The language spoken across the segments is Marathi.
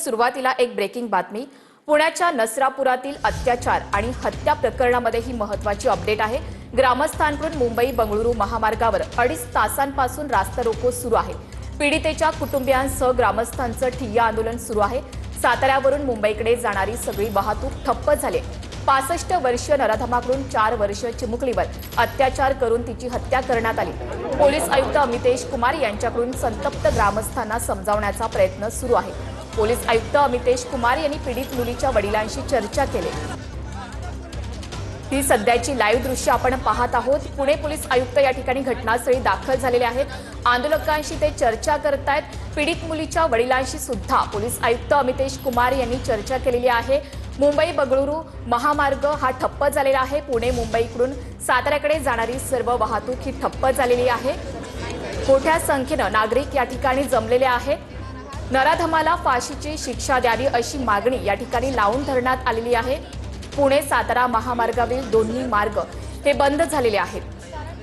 सुरुवातीला एक ब्रेकिंग बातमी। पुण्याच्या नसरापुरातील अत्याचार आणि हत्या प्रकरणामध्ये ही महत्त्वाची अपडेट आहे। ग्रामस्थांकडून मुंबई बंगळुरू महामार्गावर 2.5 तासांपासून रास्ता रोको सुरू आहे। पीडितेच्या कुटुंबियांसह ग्रामस्थांचं ठिय्या आंदोलन सुरू आहे। साताऱ्यावरून मुंबईकडे जाणारी सगळी वाहतूक ठप्प झाली। 65 वर्षीय नराधमाकडून 4 वर्ष चिमुकलीवर अत्याचार करून तिची हत्या करण्यात आली। पोलीस आयुक्त अमितेश कुमार यांच्याकडून संतप्त ग्रामस्थांना समजावण्याचा प्रयत्न सुरू आहे। पोलीस आयुक्त अमितेश कुमार यांनी पीडित मुलीच्या वडिलांशी चर्चा केली। ही सध्याची लाईव्ह दृश्य आपण पाहत आहोत। पुणे पोलीस आयुक्त या ठिकाणी घटनास्थळी दाखल झालेले आहेत। आंदोलकांशी ते चर्चा करतायत। पीडित मुलीच्या वडिलांशी सुद्धा पोलीस आयुक्त अमितेश कुमार यांनी चर्चा केलेली आहे। मुंबई बंगळुरू महामार्ग हा ठप्प झालेला आहे। पुणे मुंबईकडून साताऱ्याकडे जाणारी सर्व वाहतूक ही ठप्प झालेली आहे। मोठ्या संख्येने नागरिक या ठिकाणी जमलेले आहेत। नराधमाला फाशीची शिक्षा द्यावी अशी मागणी या ठिकाणी लावून धरण्यात आलेली आहे। पुणे सातारा महामार्गावरील दोन्ही मार्ग हे बंद झालेले आहेत।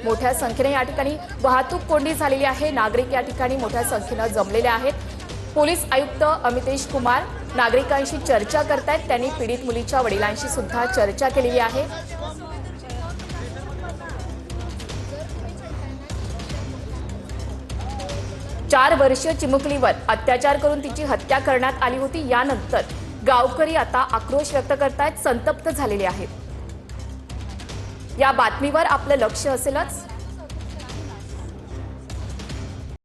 मोठ्या संख्येने या ठिकाणी वाहतूक कोंडी झालेली आहे। नागरिक या ठिकाणी मोठ्या संख्येने जमलेले आहेत। पोलीस आयुक्त अमितेश कुमार नागरिकांशी चर्चा करतायत। त्यांनी पीडित मुलीच्या वडिलांशी सुद्धा चर्चा केलेली आहे। 4 वर्षीय चिमुकलीवर अत्याचार करून तिची हत्या करण्यात आली होती। यानंतर गावकरी आता आक्रोश व्यक्त करतायत, संतप्त झालेले आहेत। या बातमीवर आपलं लक्ष असेलच।